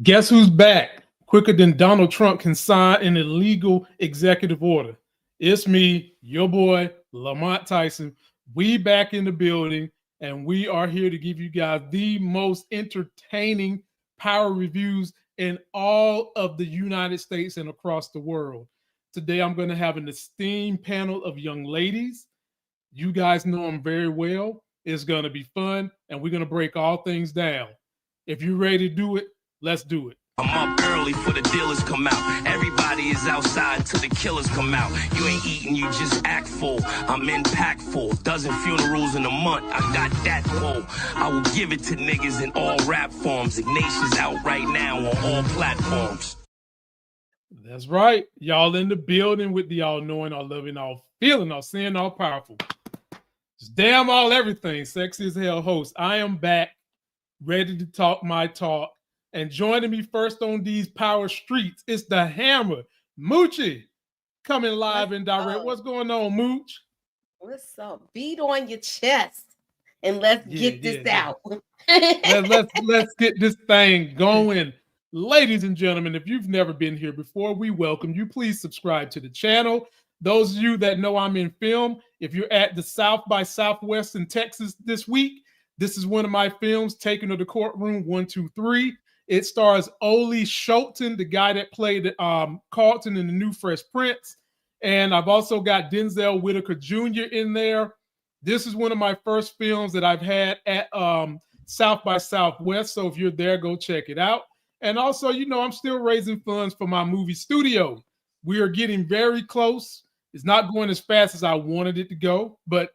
Guess who's back? Quicker than Donald Trump can sign an illegal executive order. It's me, your boy, Lamont Tyson. We back in the building, and we are here to give you guys the most entertaining power reviews in all of the United States and across the world. Today, I'm going to have an esteemed panel of young ladies. You guys know them very well. It's going to be fun, and we're going to break all things down. If you're ready to do it, let's do it. I'm up early for the dealers come out. Everybody is outside till the killers come out. You ain't eating, you just act full. I'm impactful. Dozen funerals in a month. I got that pull. I will give it to niggas in all rap forms. Ignatius out right now on all platforms. That's right. Y'all in the building with the all knowing, all loving, all feeling, all seeing, all powerful. Just damn all everything. Sexy as hell host. I am back, ready to talk my talk. And joining me first on these power streets, it's the Hammer, Moochie, coming live and direct. What's going on, Mooch? What's up? Beat on your chest and let's get this out. let's get this thing going. Ladies and gentlemen, if you've never been here before, we welcome you. Please subscribe to the channel. Those of you that know I'm in film, if you're at the South by Southwest in Texas this week, this is one of my films, Taken to the Courtroom 1, 2, 3. It stars Ole Shelton, the guy that played Carlton in the new Fresh Prince. And I've also got Denzel Whitaker Jr. in there. This is one of my first films that I've had at South by Southwest. So if you're there, go check it out. And also, you know, I'm still raising funds for my movie studio. We are getting very close. It's not going as fast as I wanted it to go, but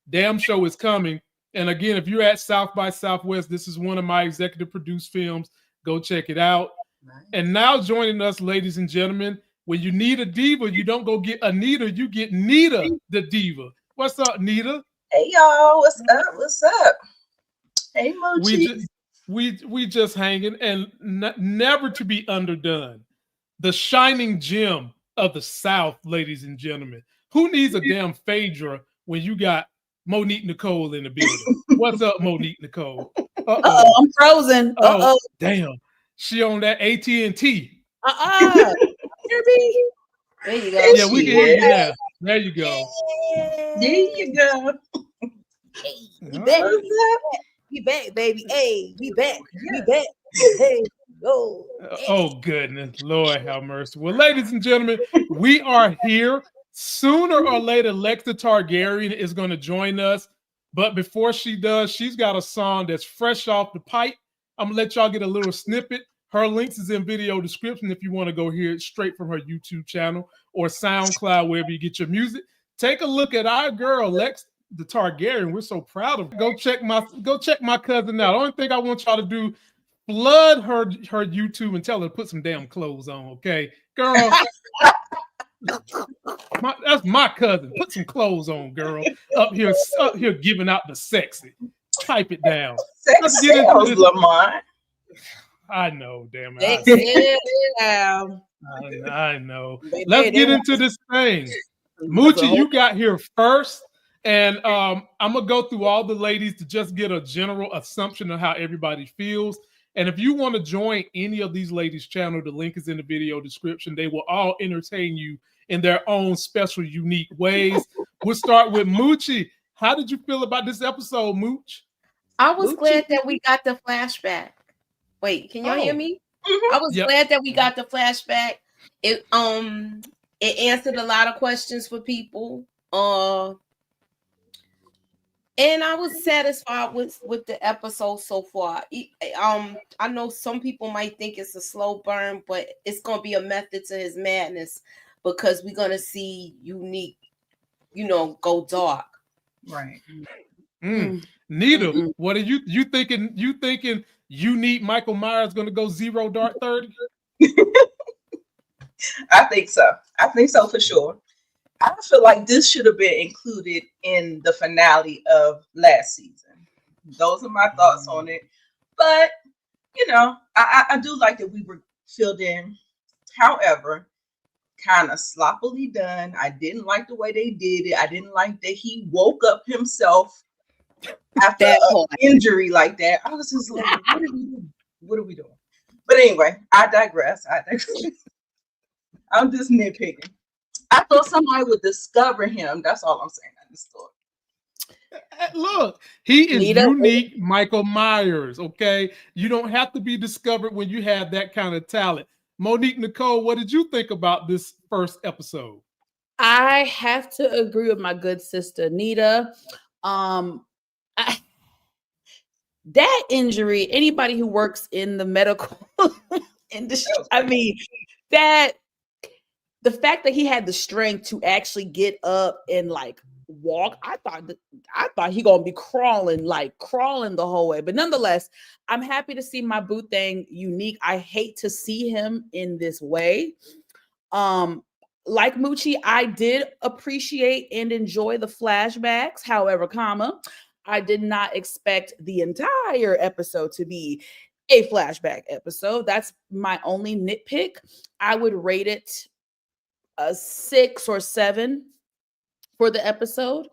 damn show is coming. And again, if you're at South by Southwest, this is one of my executive produced films. Go check it out. Nice. And now joining us, ladies and gentlemen, when you need a diva, you don't go get Anita, you get NITA, the diva. What's up, NITA? Hey, y'all. What's up? What's up? Hey, Mochi. We just hanging and never to be underdone. The shining gem of the South, ladies and gentlemen. Who needs a damn Phaedra when you got Monique Nicole in the building? What's up, Monique Nicole? Uh-oh, I'm frozen. Oh, damn. She on that AT&T. There you go. Yeah, we can hear you now. There you go. There you go. Hey, we back. We back, baby. Hey, we back. We back. Hey, go. Oh, goodness. Lord have mercy. Well, ladies and gentlemen, we are here. Sooner or later, Lexa Targaryen is going to join us. But before she does, she's got a song that's fresh off the pipe. I'm going to let y'all get a little snippet. Her links is in video description if you want to go hear it straight from her YouTube channel or SoundCloud, wherever you get your music. Take a look at our girl, Lex the Targaryen. We're so proud of her. Go check my cousin out. The only thing I want y'all to do, flood her YouTube and tell her to put some damn clothes on, okay? Girl. That's my cousin. Put some clothes on, girl. Up here giving out the sexy. Type it down. Let's get into this. Lamont. I know, damn it. I know. Let's get into this thing. Moochie, you got here first. And I'm gonna go through all the ladies to just get a general assumption of how everybody feels. And if you want to join any of these ladies' channel, the link is in the video description. They will all entertain you in their own special, unique ways. We'll start with Moochie. How did you feel about this episode, Mooch? I was glad that we got the flashback. Wait, can y'all hear me? Mm-hmm. I was glad that we got the flashback. It answered a lot of questions for people. And I was satisfied with the episode so far. I know some people might think it's a slow burn, but it's gonna be a method to his madness because we're gonna see Unique, go dark. Right. NITA, what are you thinking? You thinking Unique Michael Myers gonna go 0 dark 30? I think so. I think so for sure. I feel like this should have been included in the finale of last season. Those are my thoughts on it. But, I do like that we were filled in. However, kind of sloppily done. I didn't like the way they did it. I didn't like that he woke up himself after an injury like that. I was just like, what are we doing? But anyway, I digress. I'm just nitpicking. I thought somebody would discover him. That's all I'm saying. I just thought. Look, he is NITA. unique Michael Myers, okay? You don't have to be discovered when you have that kind of talent. Monique Nicole, what did you think about this first episode? I have to agree with my good sister NITA. That injury, anybody who works in the medical industry, I mean, that the fact that he had the strength to actually get up and like walk, I thought he gonna be crawling the whole way. But nonetheless, I'm happy to see my boo thing unique. I hate to see him in this way. Like Moochie, I did appreciate and enjoy the flashbacks. However, I did not expect the entire episode to be a flashback episode. That's my only nitpick. I would rate it a 6 or 7 for the episode.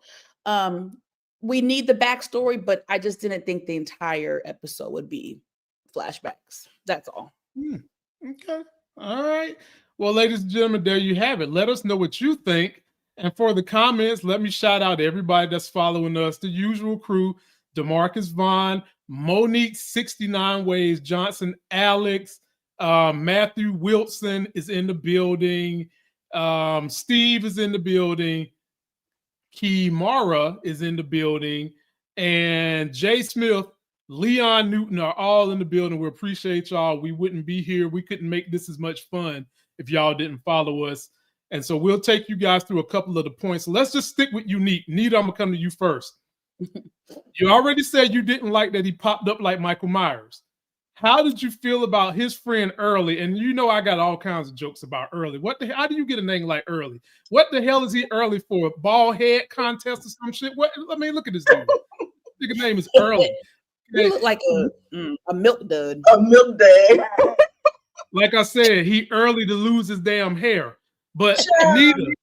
We need the backstory, but I just didn't think the entire episode would be flashbacks. That's all. Okay. All right. Well, ladies and gentlemen, there you have it. Let us know what you think. And for the comments, let me shout out everybody that's following us, the usual crew, DeMarcus Vaughn, Monique 69 Ways Johnson, Alex, Matthew Wilson is in the building. Steve is in the building. Kimara is in the building. And Jay Smith, Leon Newton are all in the building. We appreciate y'all. We wouldn't be here. We couldn't make this as much fun if y'all didn't follow us. And so we'll take you guys through a couple of the points. So let's just stick with Unique. NITA, I'm going to come to you first. You already said you didn't like that he popped up like Michael Myers. How did you feel about his friend Early? And you know I got all kinds of jokes about Early. How do you get a name like Early? What the hell is he early for? A bald head contest or some shit? What? I mean, look at this dude. His name is Early. He looked like a milk dud. A milk dud. Like I said, he early to lose his damn hair. But NITA,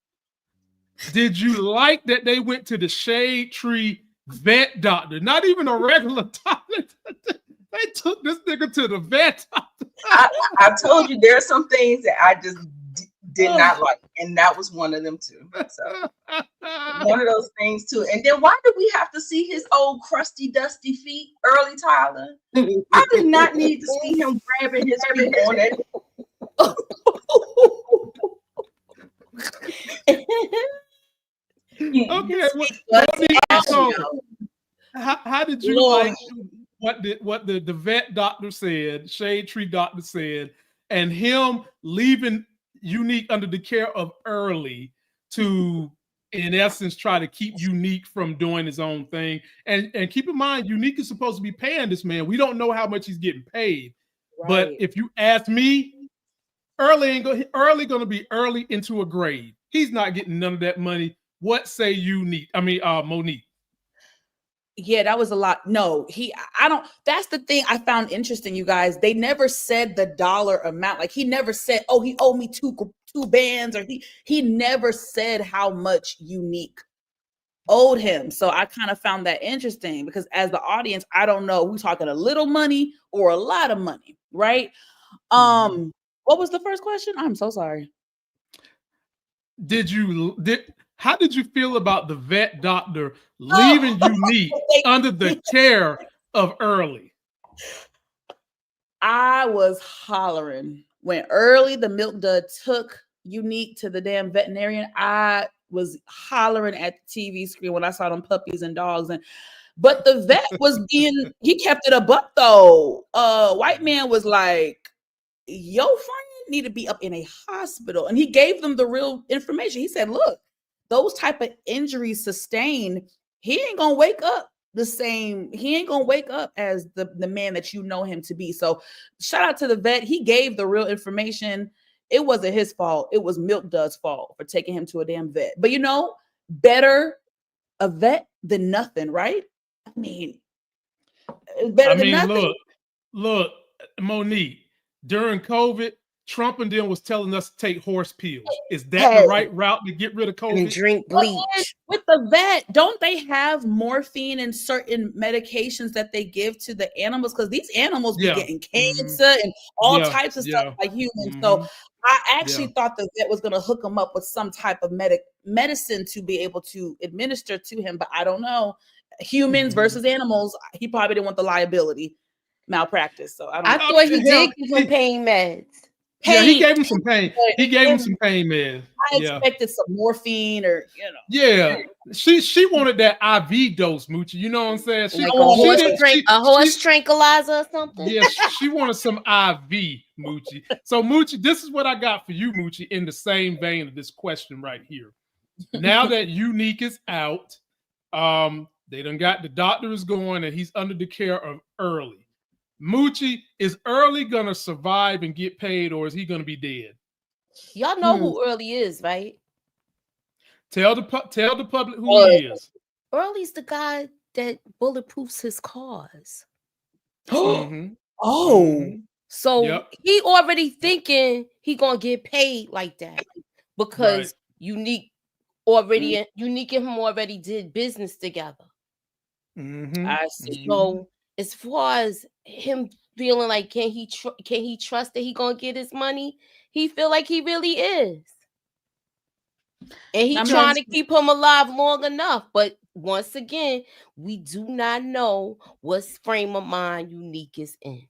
did you like that they went to the Shade Tree vet doctor? Not even a regular doctor. They took this nigga to the vet doctor. I told you there are some things that I just did not like, and that was one of them too. So one of those things too. And then why did we have to see his old crusty, dusty feet, Early Tyler? I did not need to see him grabbing his feet on it. Okay, how did you like what the vet doctor said, Shade Tree doctor said, and him leaving Unique under the care of Early to, in essence, try to keep Unique from doing his own thing? And keep in mind, Unique is supposed to be paying this man. We don't know how much he's getting paid. Right. But if you ask me, Early gonna be early into a grave. He's not getting none of that money. What say you, Monique? Yeah, that was a lot. No, I don't. That's the thing I found interesting, you guys. They never said the dollar amount. Like he never said, "Oh, he owed me two bands," or he never said how much Unique owed him. So I kind of found that interesting because as the audience, I don't know, we talking a little money or a lot of money, right? What was the first question? I'm so sorry. How did you feel about the vet doctor leaving Unique under the care of Early? I was hollering when Early, the milk dud, took Unique to the damn veterinarian. I was hollering at the TV screen when I saw them puppies and dogs. But the vet he kept it a buck though. White man was like, your friend need to be up in a hospital. And he gave them the real information. He said, look, those type of injuries sustained, he ain't gonna wake up the same. He ain't gonna wake up as the man that you know him to be. So shout out to the vet. He gave the real information. It wasn't his fault. It was Milk Dud's fault for taking him to a damn vet. But you know, better a vet than nothing, right? I mean, better than nothing. Look, Monique, during COVID, Trump and them was telling us to take horse pills. Is that the right route to get rid of COVID? And drink bleach. With the vet, don't they have morphine and certain medications that they give to the animals? Because these animals be getting cancer and all types of stuff like humans. So I actually thought the vet was going to hook him up with some type of medicine to be able to administer to him, but I don't know. Humans versus animals, he probably didn't want the liability malpractice. So I thought he did give him pain meds. Yeah, he gave him some pain. He gave him some pain meds. I expected some morphine or Yeah, she wanted that IV dose, Moochie. You know what I'm saying? She, like a horse tranquilizer or something. Yeah, she wanted some IV, Moochie. So Moochie, this is what I got for you, Moochie, in the same vein of this question right here. Now that Unique is out, they done got the doctor is going and he's under the care of Early. Moochie, is Early gonna survive and get paid, or is he gonna be dead? Y'all know who Early is, right? Tell the public who he is. Early's the guy that bulletproofs his cars. So he already thinking he gonna get paid like that because Unique and him already did business together. I see. So as far as him feeling like can he trust that he gonna get his money, he feel like he really is, and he trying to keep him alive long enough. But once again, we do not know what frame of mind Unique is in.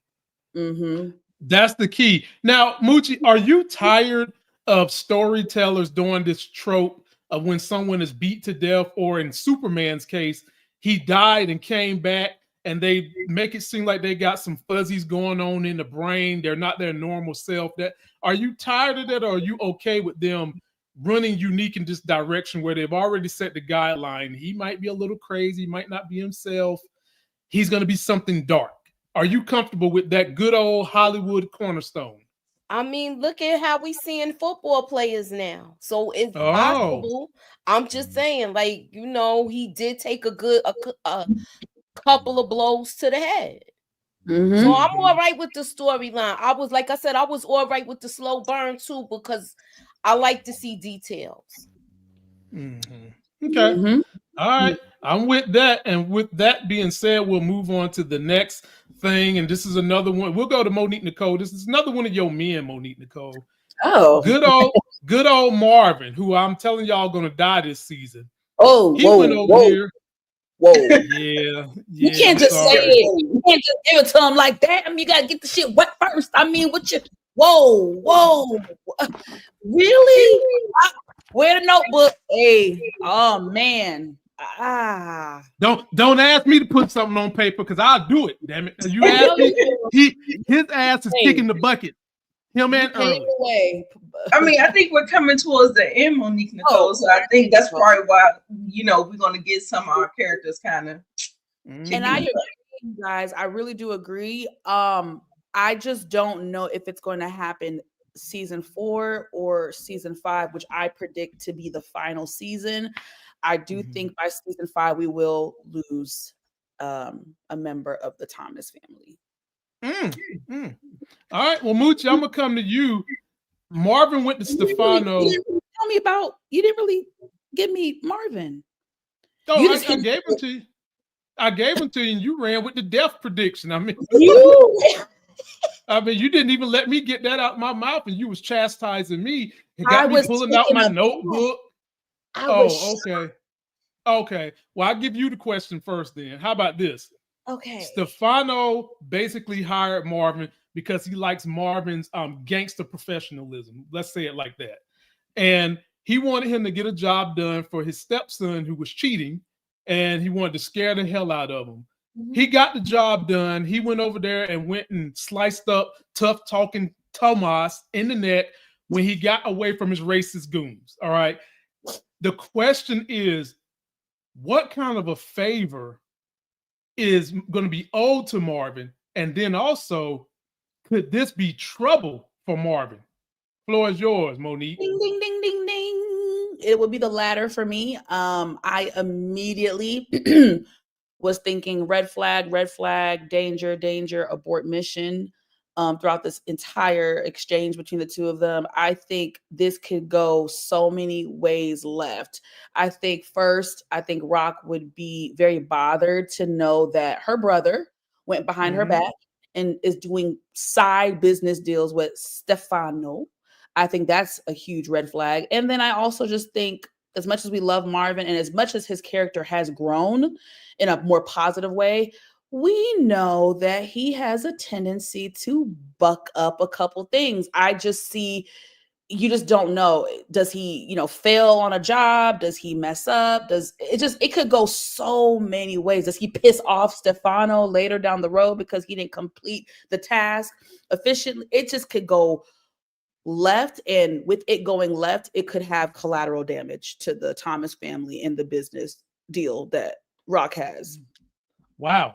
That's the key. Now, Moochie, are you tired of storytellers doing this trope of when someone is beat to death, or in Superman's case, he died and came back, and they make it seem like they got some fuzzies going on in the brain. They're not their normal self. Are you tired of that, or are you okay with them running Unique in this direction where they've already set the guideline? He might be a little crazy, might not be himself. He's going to be something dark. Are you comfortable with that good old Hollywood cornerstone? I mean, look at how we seeing football players now. So it's possible. I'm just saying, like, he did take a couple of blows to the head. So I'm all right with the storyline. I was all right with the slow burn too, because I like to see details. Okay. All right. I'm with that. And with that being said, we'll move on to the next thing. And this is another one. We'll go to Monique Nicole. This is another one of your men, Monique Nicole. Oh, good old Marvin, who I'm telling y'all gonna die this season. He went over here. Yeah. You can't just say it. You can't just give it to him like that. I mean, you gotta get the shit wet first. I mean, whoa. Really? Where the notebook? Hey, oh man. Don't ask me to put something on paper, because I'll do it. Damn it. You ask me, his ass is kicking the bucket. Him and Early. I mean, I think we're coming towards the end, Monique Nicole. So I think that's probably why, we're going to get some of our characters kind of. And I agree, guys. I really do agree. I just don't know if it's going to happen season 4 or season 5, which I predict to be the final season. I do think by season 5, we will lose a member of the Thomas family. All right. Well, Moochie, I'm going to come to you. Marvin went to Stefano. You didn't really give me Marvin. Oh, I gave him to you. I gave him to you, and you ran with the death prediction. I mean, you didn't even let me get that out my mouth, and you was chastising me. And got me pulling out my notebook. Okay. Well, I'll give you the question first then. How about this? Okay. Stefano basically hired Marvin because he likes Marvin's gangster professionalism. Let's say it like that. And he wanted him to get a job done for his stepson who was cheating, and he wanted to scare the hell out of him. He got the job done. He went over there and went and sliced up tough-talking Tomas in the neck when he got away from his racist goons. All right. The question is, what kind of a favor is going to be owed to Marvin? And then also, could this be trouble for Marvin? Floor is yours, Monique. Ding, ding, ding, ding, ding. It would be the latter for me. I immediately was thinking red flag, danger, abort mission. throughout this entire exchange between the two of them. I think this could go so many ways left. I think Rock would be very bothered to know that her brother went behind her back and is doing side business deals with Stefano. I think that's a huge red flag. And then I also just think, as much as we love Marvin and as much as his character has grown in a more positive way, we know that he has a tendency to buck up a couple things. I just see, you just don't know. Does he, fail on a job? Does he mess up? It could go so many ways. Does he piss off Stefano later down the road because he didn't complete the task efficiently? It just could go left, and with it going left, it could have collateral damage to the Thomas family and the business deal that Rock has. Wow.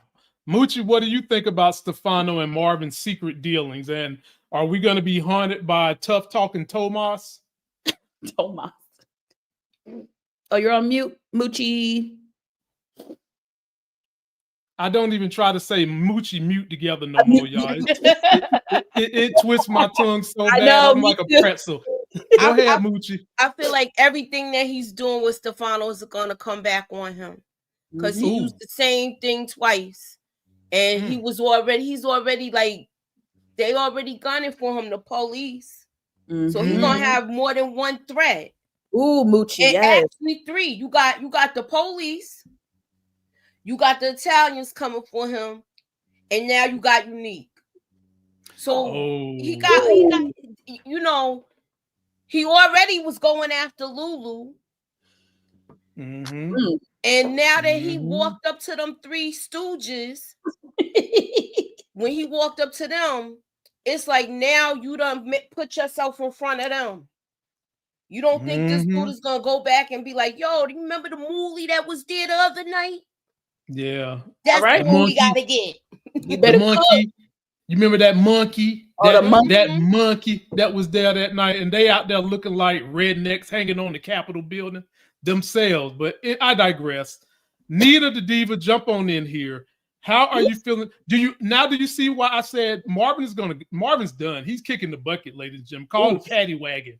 Moochie, what do you think about Stefano and Marvin's secret dealings? And are we going to be haunted by tough talking Tomas? Tomas. Oh, you're on mute, Moochie. I don't even try to say Moochie mute together no more, y'all. It twists my tongue so bad. I'm like a pretzel. Go ahead, Moochie. I feel like everything that he's doing with Stefano is going to come back on him because he used the same thing twice. And he's already like, they already gunning for him, the police. So he's going to have more than one threat. Ooh, Moochie, and yes. Actually 3. You got the police. You got the Italians coming for him, and now you got Unique. So he got, he already was going after Lulu. And now that he walked up to them 3 stooges, when he walked up to them, it's like now you done put yourself in front of them. You don't think this dude is going to go back and be like, yo, do you remember the moolie that was there the other night? Yeah. That's right. The monkey we gotta get. You better monkey. You remember that monkey? That monkey that was there that night, and they out there looking like rednecks hanging on the Capitol building themselves. But I digress. Nita the Diva, jump on in here. How are you feeling? Do you see why I said Marvin's done? He's kicking the bucket, ladies and gentlemen. Call it paddy wagon.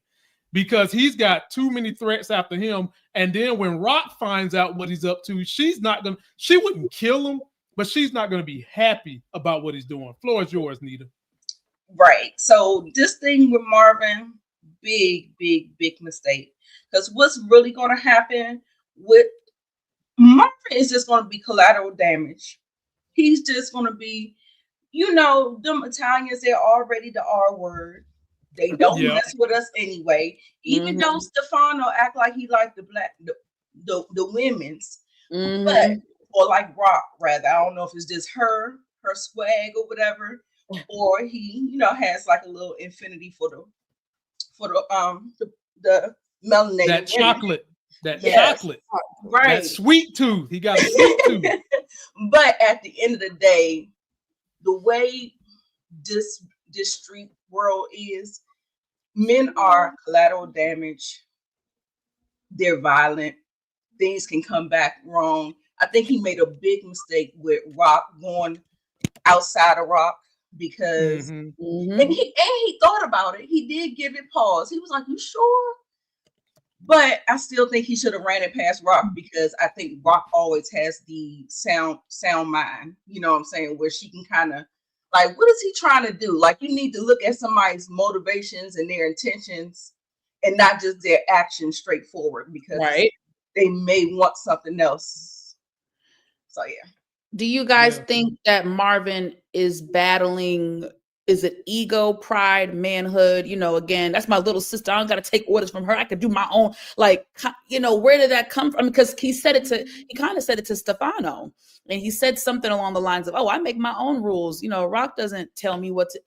Because he's got too many threats after him. And then when Rock finds out what he's up to, she wouldn't kill him, but she's not going to be happy about what he's doing. Floor is yours, Nita. Right. So this thing with Marvin, big mistake. Because what's really going to happen with Marvin is just going to be collateral damage. He's just going to be, them Italians, they're already the R word. They don't mess with us anyway. Even though Stefano act like he liked the women's, but or like Rock rather. I don't know if it's just her swag or whatever, or he has like a little infinity for the melanated that chocolate, chocolate, right? That sweet tooth. He got a sweet tooth. But at the end of the day, the way this street world is, men are collateral damage. They're violent. Things can come back wrong. I think he made a big mistake with Rock going outside of Rock because and he thought about it. He did give it pause. He was like, "You sure?" But I still think he should have ran it past Rock because I think Rock always has the sound mind. You know what I'm saying? Where she can kind of like, what is he trying to do? Like, you need to look at somebody's motivations and their intentions and not just their actions straightforward because they may want something else. So, yeah. Do you guys think that Marvin is battling, is it ego, pride, manhood? Again, that's my little sister. I don't got to take orders from her. I could do my own. Like, where did that come from? Because he kind of said it to Stefano. And he said something along the lines of, "Oh, I make my own rules. Rock doesn't tell me what to."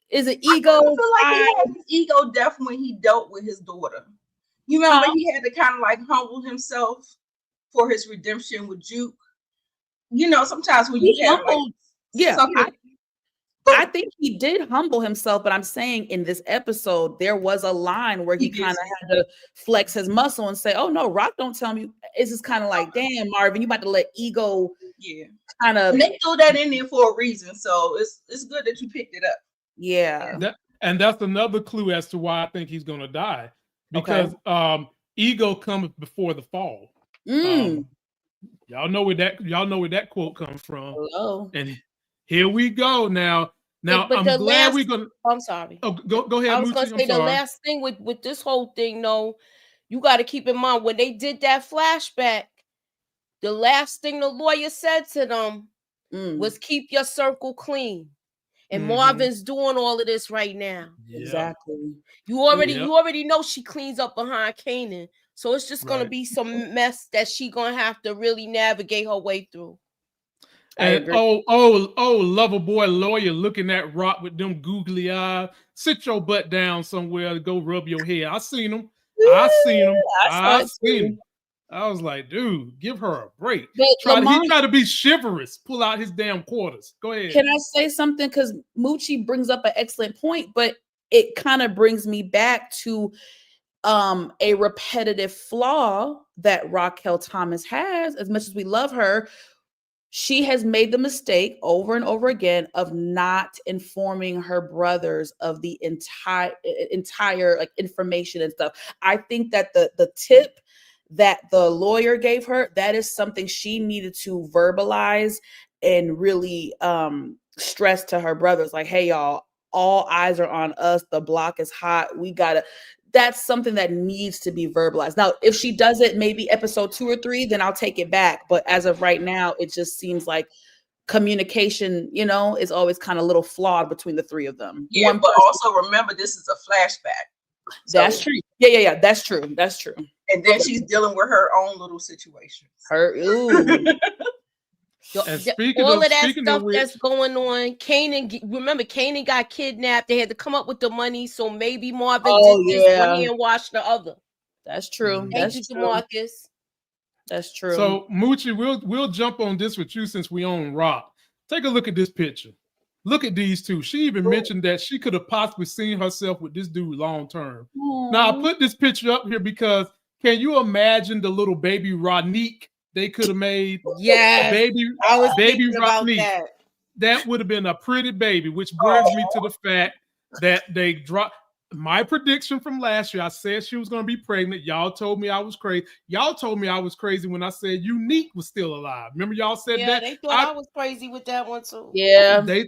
Is it ego? I feel like he had his ego death when he dealt with his daughter. You remember he had to kind of like humble himself for his redemption with Juke. Sometimes when you have I think he did humble himself, but I'm saying in this episode, there was a line where he kind of had to flex his muscle and say, "Oh no, Rock don't tell me." It's just kind of like, "Damn, Marvin, you about to let ego kind of." And they threw that in there for a reason, so it's good that you picked it up. Yeah. And that's another clue as to why I think he's gonna die. Because ego comes before the fall. Y'all know where that quote comes from. Hello. And here we go now. But I'm glad we're gonna. I'm sorry. Oh, go ahead. I was Moochie, gonna say the last thing with this whole thing, though, you got to keep in mind when they did that flashback, the last thing the lawyer said to them was keep your circle clean. And Marvin's doing all of this right now. Exactly. You already know she cleans up behind Kanan. So it's just gonna be some mess that she gonna have to really navigate her way through. And lover boy lawyer looking at Rock with them googly eyes. Sit your butt down somewhere to go rub your head. I seen him. I seen him. I was like, dude, give her a break. He tried to be chivalrous, pull out his damn quarters. Go ahead. Can I say something? Because Moochie brings up an excellent point, but it kind of brings me back to a repetitive flaw that Raquel Thomas has. As much as we love her, she has made the mistake over and over again of not informing her brothers of the entire like information and stuff. I think that the tip that the lawyer gave her, that is something she needed to verbalize and really stress to her brothers. Like, hey, y'all, all eyes are on us. The block is hot. That's something that needs to be verbalized. Now, if she does it, maybe episode 2 or 3, then I'll take it back. But as of right now, it just seems like communication, is always kind of a little flawed between the three of them. Yeah, but also remember, this is a flashback. That's true. Yeah. That's true. And then she's dealing with her own little situations. All of that stuff that's going on. Kanan got kidnapped. They had to come up with the money, so maybe Marvin did this one and wash the other. That's true. Thank you, Marcus. That's true. So Moochie, we'll jump on this with you since we own Rock. Take a look at this picture. Look at these two. She even mentioned that she could have possibly seen herself with this dude long term. Now I put this picture up here because can you imagine the little baby Ronique they could have made? Yeah, baby Ronique. That would have been a pretty baby, which brings me to the fact that they dropped my prediction from last year. I said she was going to be pregnant. Y'all told me I was crazy. Y'all told me I was crazy when I said Unique was still alive. Remember y'all said that? They thought I was crazy with that one too. Yeah. They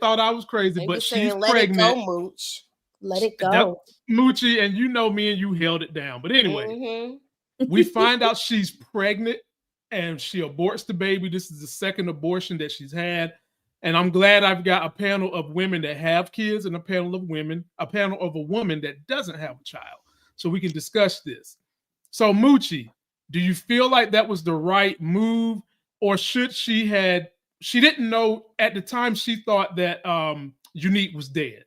thought I was crazy, they but she's pregnant. Let it go, Mooch. Let it go. Moochie, and you know me and you held it down. But anyway, we find out she's pregnant and she aborts the baby. This is the second abortion that she's had. And I'm glad I've got a panel of women that have kids and a panel of a woman that doesn't have a child. So we can discuss this. So Moochie, do you feel like that was the right move? Or she didn't know at the time, she thought that Unique was dead.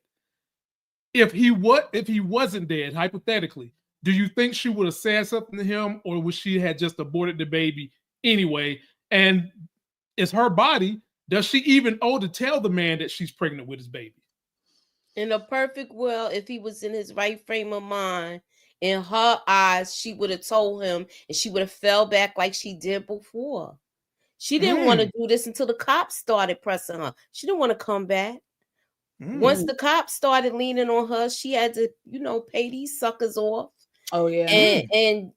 If he wasn't dead, hypothetically, do you think she would have said something to him, or would she had just aborted the baby anyway? And it's her body. Does she even owe to tell the man that she's pregnant with his baby? In a perfect world, if he was in his right frame of mind, in her eyes, she would have told him, and she would have fell back like she did before. She didn't want to do this until the cops started pressing her. She didn't want to come back. Once the cops started leaning on her, she had to, pay these suckers off. Oh yeah, and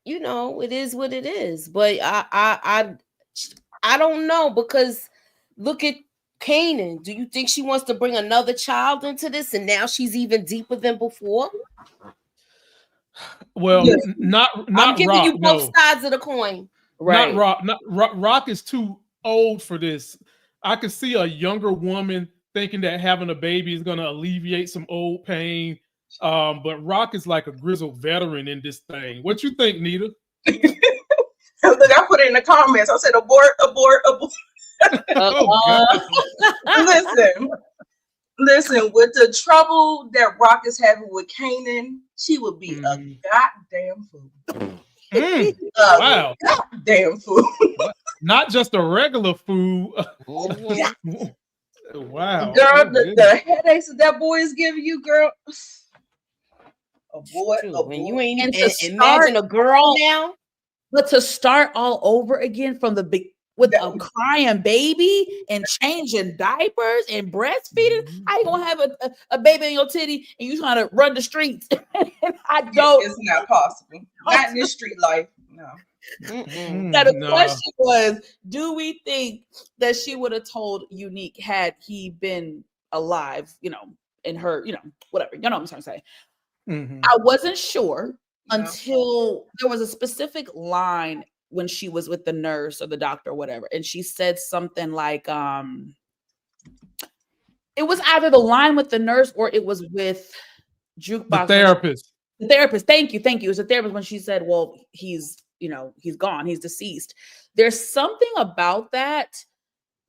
it is what it is. But I don't know, because look at Kanan. Do you think she wants to bring another child into this, and now she's even deeper than before? Well, not I'm giving Rock, you both sides of the coin. Right. Not Rock. Rock is too old for this. I could see a younger woman thinking that having a baby is going to alleviate some old pain. But Rock is like a grizzled veteran in this thing. What you think, Nita? Look, I put it in the comments. I said, abort. Listen, with the trouble that Rock is having with Kanan, she would be a goddamn fool. Wow. Goddamn fool. Not just a regular fool. Wow. Girl, the headaches that boy is giving you, girl. Abort. When you ain't even imagine a girl now. But to start all over again from the big, with a crying baby and changing diapers and breastfeeding. How you gonna have a baby in your titty and you trying to run the streets? I don't. It's not possible. Not in this street life. No. Now the question was, do we think that she would have told Unique had he been alive, in her, whatever, you know what I'm trying to say? I wasn't sure until there was a specific line when she was with the nurse or the doctor or whatever, and she said something like, it was either the line with the nurse or it was with Jukebox. The therapist. Thank you. It was a therapist when she said, well, he's gone. He's deceased. There's something about that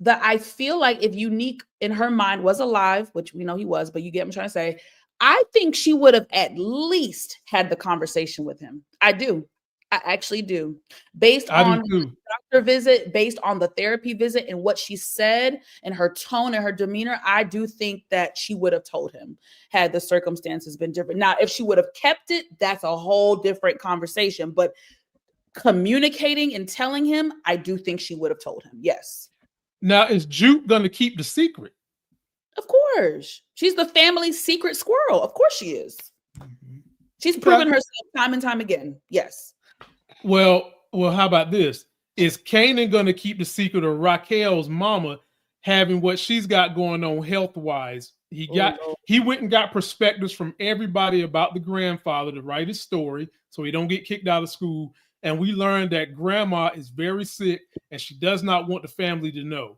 I feel like if Unique in her mind was alive, which we know he was, but you get what I'm trying to say, I think she would have at least had the conversation with him. I do. I actually do. Based on the doctor visit, based on the therapy visit and what she said and her tone and her demeanor, I do think that she would have told him had the circumstances been different. Now, if she would have kept it, that's a whole different conversation. But communicating and telling him, I do think she would have told him. Yes. Now, is Juke going to keep the secret? Of course. She's the family's secret squirrel. Of course she is. She's proven herself time and time again. Yes. Well, how about this? Is Kanan going to keep the secret of Raquel's mama having what she's got going on health-wise? He went and got perspectives from everybody about the grandfather to write his story so he don't get kicked out of school. And we learned that grandma is very sick and she does not want the family to know.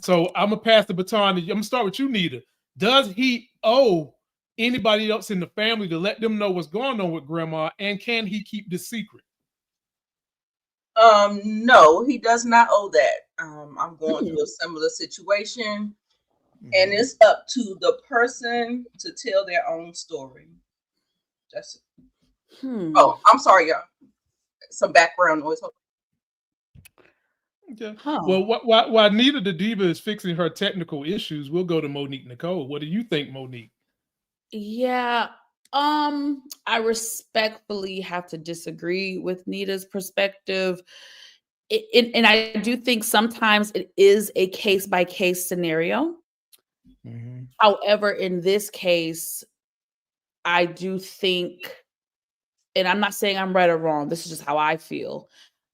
So I'm going to pass the baton. I'm going to start with you, Nita. Does he owe anybody else in the family to let them know what's going on with grandma? And can he keep this secret? No, he does not owe that. I'm going through a similar situation, and it's up to the person to tell their own story. That's it. Oh, I'm sorry, y'all. Some background noise. Okay. Well, while Nita the Diva is fixing her technical issues, we'll go to Monique Nicole. What do you think, Monique? Yeah. I respectfully have to disagree with Nita's perspective. And I do think sometimes it is a case-by-case scenario. However, in this case, I do think, and I'm not saying I'm right or wrong, this is just how I feel.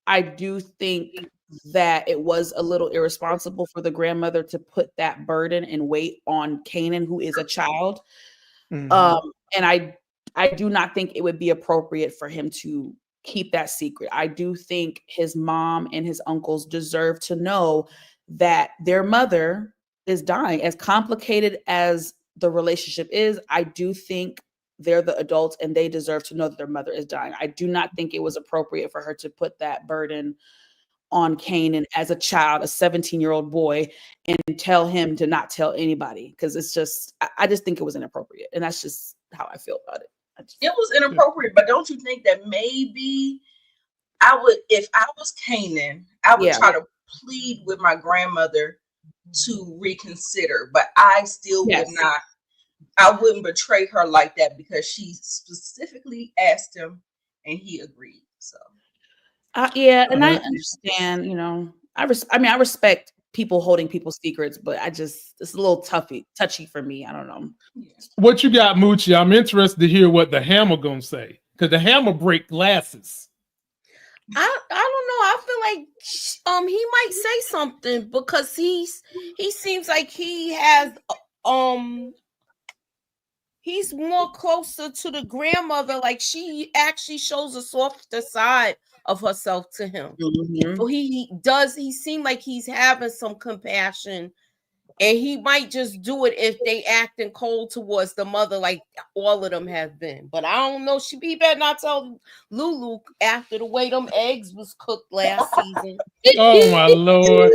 I do think that it was a little irresponsible for the grandmother to put that burden and weight on Kanan, who is a child. And I do not think it would be appropriate for him to keep that secret. I do think his mom and his uncles deserve to know that their mother is dying. As complicated as the relationship is, I do think they're the adults and they deserve to know that their mother is dying. I do not think it was appropriate for her to put that burden on Kanan as a child, a 17-year-old boy, and tell him to not tell anybody, because it's just, I just think it was inappropriate. And that's just how I feel about it. It was inappropriate, but don't you think that maybe if I was Kanan, I would try to plead with my grandmother to reconsider, but I still would not. I wouldn't betray her like that because she specifically asked him and he agreed. So and I understand, I respect people holding people's secrets, but it's a little touchy for me. I don't know. What you got, Moochie? I'm interested to hear what the Hammer gonna say, because the Hammer break glasses. I don't know. I feel like he might say something because he seems like he has he's more closer to the grandmother. Like she actually shows a softer side of herself to him. So he seemed like he's having some compassion, and he might just do it if they acting cold towards the mother like all of them have been. But I don't know. He better not tell Lulu after the way them eggs was cooked last season. Oh my Lord.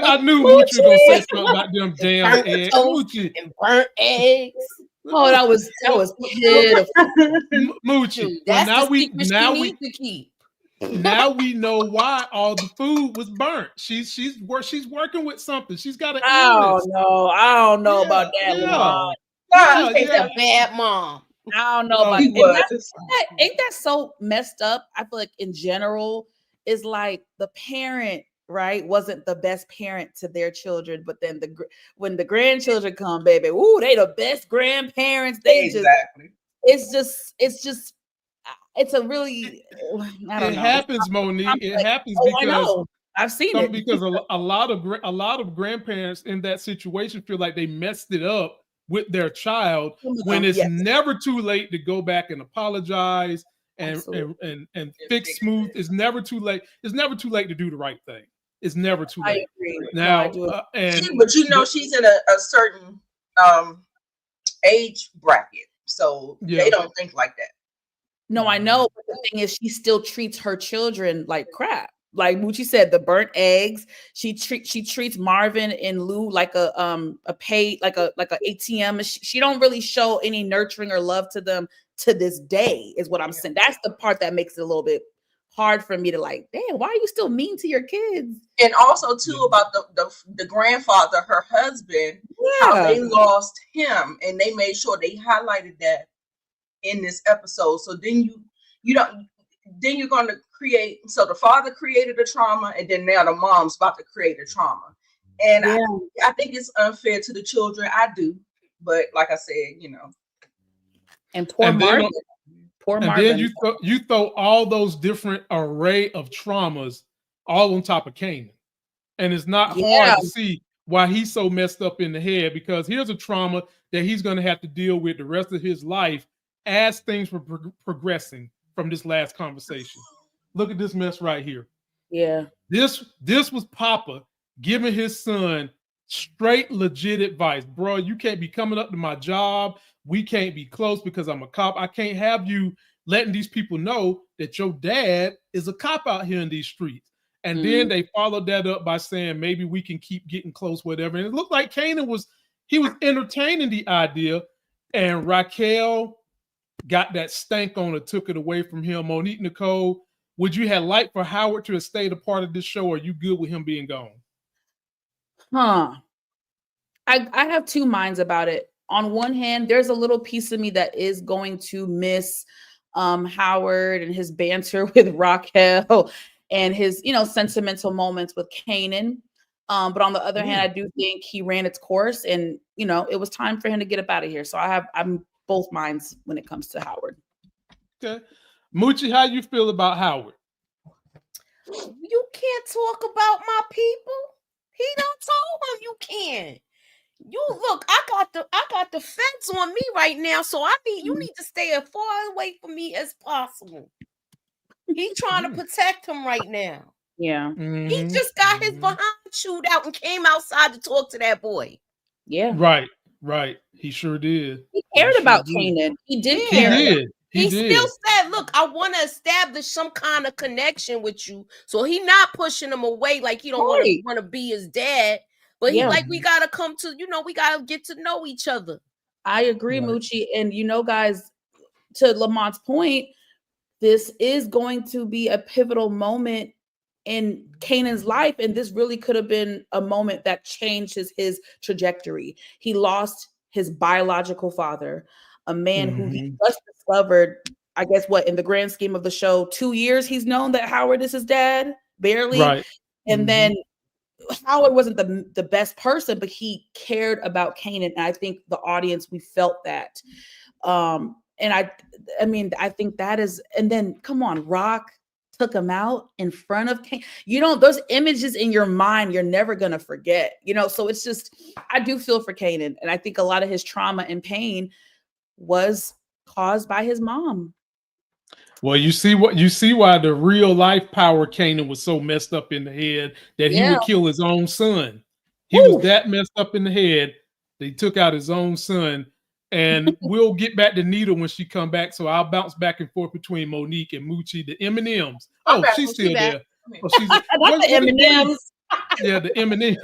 I knew Moochie was gonna say something about them damn eggs. And burnt eggs. Oh, that was pitiful. Moochie. That's now the we need to keep. Now we know why all the food was burnt. She's working with something. She's got an illness. I don't know about that, mom. She's a bad mom. I don't know about that. Ain't that so messed up? I feel like in general is like the parent right, wasn't the best parent to their children, but then when the grandchildren come, baby, ooh, they the best grandparents. They exactly. It's a really, I don't It know. happens, Monique. It happens Oh, I because know. I've seen it. because a lot of grandparents in that situation feel like they messed it up with their child when it's Yes. never too late to go back and apologize and fix smooth. It's never too late. It's never too late to do the right thing. It's never too late. I agree. Now, I do agree. But she's in a certain age bracket, so they don't think like that. No, I know, but the thing is, she still treats her children like crap. Like Moochie said, the burnt eggs. She treats Marvin and Lou like a ATM. She don't really show any nurturing or love to them to this day. Is what I'm saying. That's the part that makes it a little bit hard for me to like. Damn, why are you still mean to your kids? And also too about the grandfather, her husband, how they lost him, and they made sure they highlighted that in this episode. So then then you're going to create. So the father created a trauma, and then now the mom's about to create a trauma. And I think it's unfair to the children. I do, but like I said, And poor Marvin. And then you throw all those different array of traumas all on top of Kanan, and it's not hard to see why he's so messed up in the head, because here's a trauma that he's going to have to deal with the rest of his life as things were progressing from this last conversation. Look at this mess right here. Yeah. This was Papa giving his son straight legit advice. Bro, you can't be coming up to my job. We can't be close because I'm a cop. I can't have you letting these people know that your dad is a cop out here in these streets. And then they followed that up by saying, maybe we can keep getting close, whatever. And it looked like Kanan was entertaining the idea, and Raquel got that stank on it, took it away from him. Monique Nicole, would you have liked for Howard to have stayed a part of this show, or are you good with him being gone? I have two minds about it. On one hand, there's a little piece of me that is going to miss Howard and his banter with Raquel and his, sentimental moments with Kanan. But on the other hand, I do think he ran its course, and it was time for him to get up out of here. So I'm both minds when it comes to Howard. Okay. Moochie, how you feel about Howard? You can't talk about my people. He done told him you can't. You look, I got the fence on me right now, so you need to stay as far away from me as possible. He's trying to protect him right now. Yeah. He just got his behind chewed out and came outside to talk to that boy. Yeah. Right. He sure did. He cared about Kanan. He did care. He still said, look, I want to establish some kind of connection with you. So he not pushing him away like he don't want to be his dad. But he like, we got to come to, we got to get to know each other. I agree, Moochie. And, guys, to Lamont's point, this is going to be a pivotal moment in Kanan's life. And this really could have been a moment that changed his trajectory. He lost his biological father, a man who he just discovered, I guess, in the grand scheme of the show, 2 years he's known that Howard is his dad, barely. Right. And then Howard wasn't the best person, but he cared about Kanan. And I think the audience, we felt that. And I think that is, and then come on, Rock took him out in front of Kanan. Those images in your mind, you're never going to forget, so it's just, I do feel for Kanan. And I think a lot of his trauma and pain was caused by his mom. Well, you see why the real life power Kanan was so messed up in the head that he would kill his own son. He was that messed up in the head. They took out his own son. And we'll get back to NITA when she come back. So I'll bounce back and forth between Monique and Moochie, the M&Ms. Oh, she's still there. Oh, she's the M&Ms. Yeah, the M&M.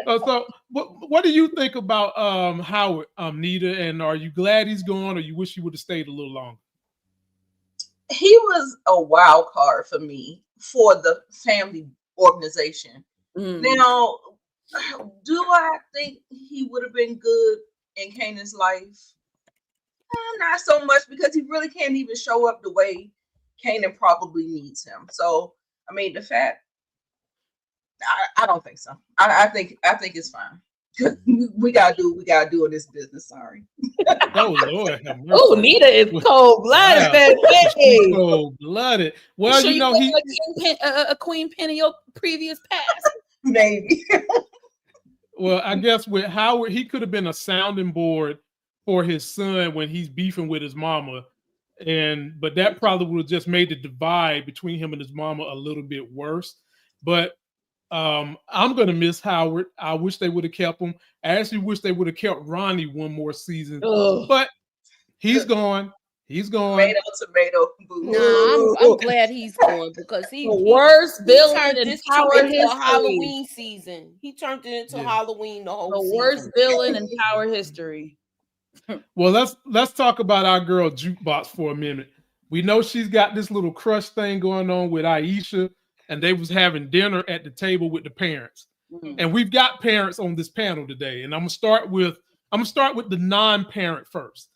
So what do you think about Howard, NITA? And are you glad he's gone, or you wish he would have stayed a little longer? He was a wild card for me for the family organization. Now, do I think he would have been good in Kanan's life? Not so much, because he really can't even show up the way Kanan probably needs him. So, the fact I don't think so. I think it's fine. We gotta do what we gotta do in this business. Sorry. Oh Lord, have mercy. Oh, Nita is cold blooded. Wow. Cold blooded. Well, sure you know a queen pin in your previous past. Maybe. Well, I guess with Howard, he could have been a sounding board for his son when he's beefing with his mama, but that probably would have just made the divide between him and his mama a little bit worse. But I'm gonna miss Howard. I wish they would have kept him. I actually wish they would have kept Ronnie one more season. But he's gone. He's gone. Tomato. Nah, I'm glad he's gone because he worst villain turned this into a Halloween season. He turned it into Halloween the whole season. Worst villain in Power history. Well, let's talk about our girl Jukebox for a minute. We know she's got this little crush thing going on with Aisha, and they was having dinner at the table with the parents. And we've got parents on this panel today, and I'm gonna start with the non-parent first.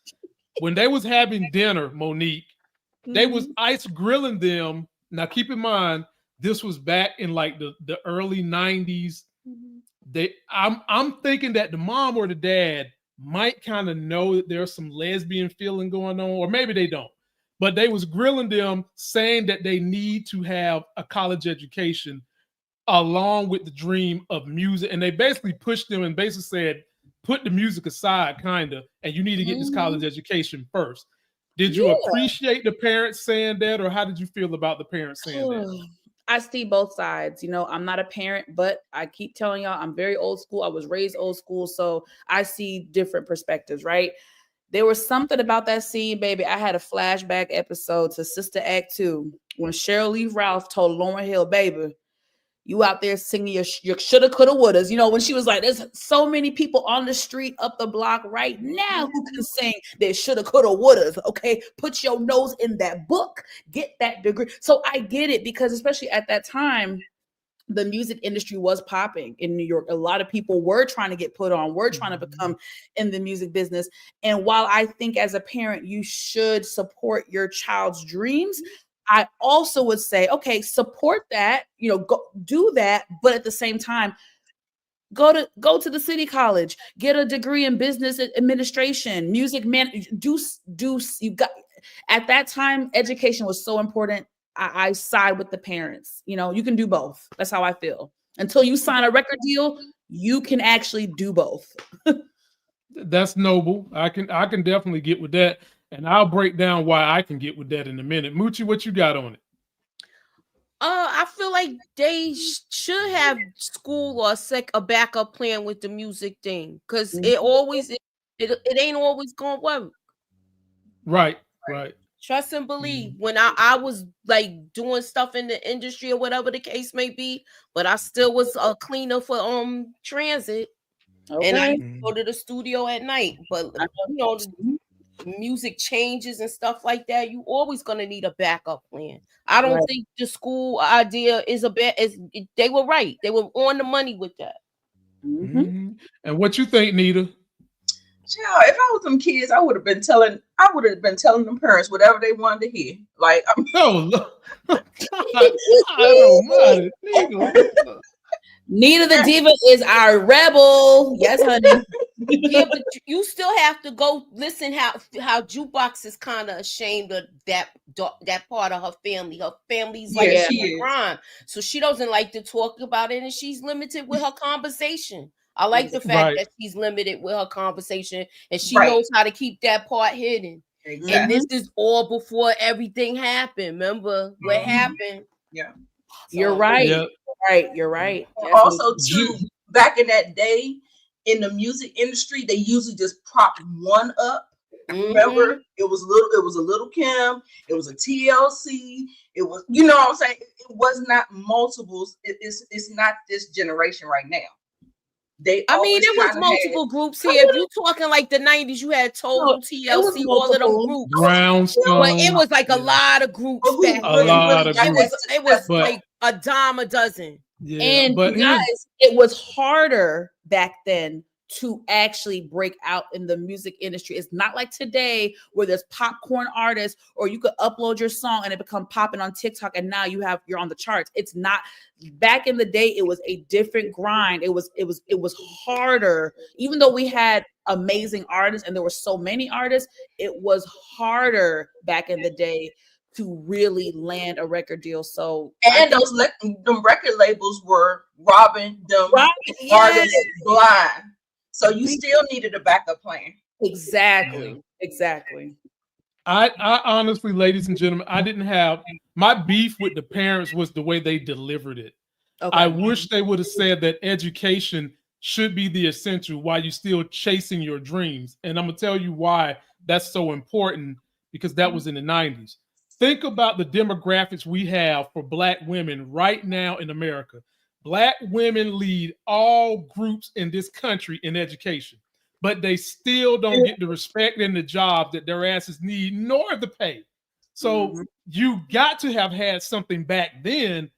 When they was having dinner, Monique, they was ice grilling them. Now, keep in mind, this was back in like the early 90s. I'm thinking that the mom or the dad might kind of know that there's some lesbian feeling going on, or maybe they don't. But they was grilling them, saying that they need to have a college education along with the dream of music. And they basically pushed them and basically said, put the music aside, kind of, and you need to get this college education first. Did you appreciate the parents saying that, or how did you feel about the parents saying that? I see both sides. You know, I'm not a parent, but I keep telling y'all I'm very old school. I was raised old school, so I see different perspectives, right? There was something about that scene, baby. I had a flashback episode to Sister Act 2 when Cheryl Lee Ralph told Lauryn Hill, baby, you out there singing your shoulda, coulda, wouldas. You know, when she was like, there's so many people on the street up the block right now who can sing their shoulda, coulda, wouldas. Okay, put your nose in that book, get that degree. So I get it, because especially at that time, the music industry was popping in New York. A lot of people were trying to get put on, were trying to become in the music business. And while I think as a parent, you should support your child's dreams, I also would say, okay, support that, you know, go do that. But at the same time, go to the city college, get a degree in business administration, music man, you got, at that time, education was so important. I side with the parents. You know, you can do both. That's how I feel. Until you sign a record deal, you can actually do both. That's noble. I can definitely get with that. And I'll break down why I can get with that in a minute. Moochie, what you got on it? I feel like they should have school or a backup plan with the music thing, because it ain't always gonna work. Right. Trust and believe. When I was like doing stuff in the industry or whatever the case may be, but I still was a cleaner for transit, and I go to the studio at night. But you know, music changes and stuff like that, you always gonna need a backup plan. I don't think the school idea is they were right. They were on the money with that. And what you think, Nita? Yeah, if I was them kids, I would have been telling them parents whatever they wanted to hear. Like, I don't mind it. Nita the Diva is our rebel. Yes, honey. Yeah, but you still have to go listen how Jukebox is kind of ashamed of that part of her family. Her family's like a crime, so she doesn't like to talk about it, and she's limited with her conversation. I like the fact that she's limited with her conversation, and she knows how to keep that part hidden. Exactly. And this is all before everything happened. Remember what happened? Yeah, you're right. Yeah. You're right. Also, too, back in that day, in the music industry, they usually just prop one up. Remember, it was a little Kim, it was a TLC, it was, you know what I'm saying? It was not multiples. It's not this generation right now. There was multiple groups here. If you're talking like the 90s, you had Total, TLC, all of them groups. Brownstone. But it was like a lot of groups back then. It was like a dime a dozen. Yeah, and guys, it was harder back then to actually break out in the music industry. It's not like today where there's popcorn artists, or you could upload your song and it become popping on TikTok and now you're on the charts. It's not. Back in the day, it was a different grind. It was harder. Even though we had amazing artists and there were so many artists, it was harder back in the day to really land a record deal. So them record labels were robbing them artists blind. So you still needed a backup plan. Exactly. I honestly, ladies and gentlemen, I didn't have my beef with the parents was the way they delivered it. Okay. I wish they would have said that education should be the essential while you're still chasing your dreams. And I'm gonna tell you why that's so important, because that was in the 90s. Think about the demographics we have for Black women right now in America. Black women lead all groups in this country in education, but they still don't get the respect and the job that their asses need, nor the pay. So you got to have had something back then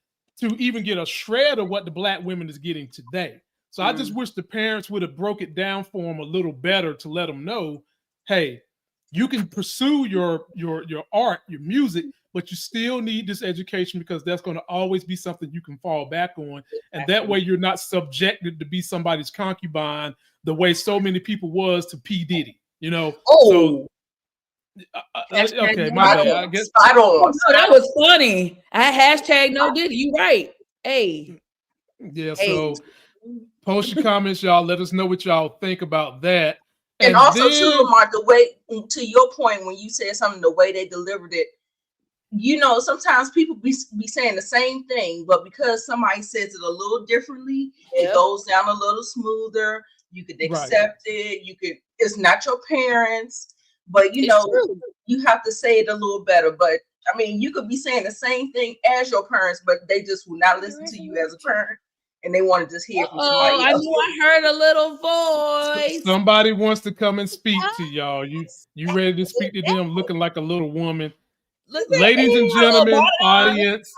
to even get a shred of what the Black women is getting today. So I just wish the parents would have broke it down for them a little better to let them know, hey, you can pursue your art, your music, but you still need this education, because that's going to always be something you can fall back on. And that way you're not subjected to be somebody's concubine the way so many people was to P. Diddy, you know? So, okay, my bad. I guess. No, that was funny. I hashtag no Diddy. You right. Hey. Yeah, so post your comments, y'all. Let us know what y'all think about that. And also, too, Lamar, the way, to your point, when you said something, the way they delivered it, you know, sometimes people be saying the same thing, but because somebody says it a little differently, it goes down a little smoother. You could accept it. It's not your parents, but you know, you have to say it a little better. But I mean, you could be saying the same thing as your parents, but they just will not listen to you as a parent. And they want to just hear from somebody else. I knew I heard a little voice. Somebody wants to come and speak to y'all. You ready to speak to them looking like a little woman? Ladies and gentlemen, audience,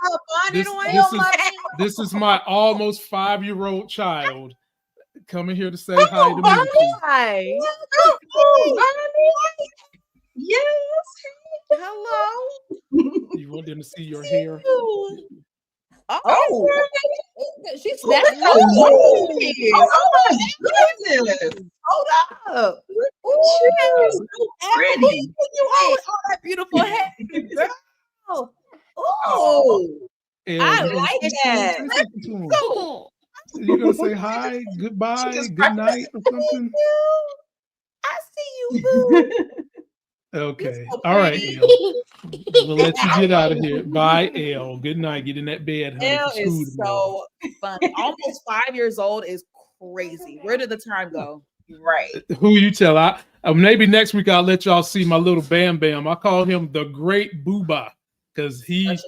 this is my almost 5-year-old child coming here to say hi to me. Hi. Yes. Hello. You want them to see your hair? Oh, she's snapping. Oh my goodness. Hold up. Ooh, pretty. You always all that beautiful hair, girl. Oh, I like that. You're gonna say hi, goodbye, good night, or something? I see you, boo. Okay. All right, Elle. We'll let you get out of here. Bye, Elle. Good night. Get in that bed, honey. Elle is so fun. Almost 5 years old is crazy. Where did the time go? Right. Who you tell? Maybe next week I'll let y'all see my little Bam Bam. I call him the Great Booba, because he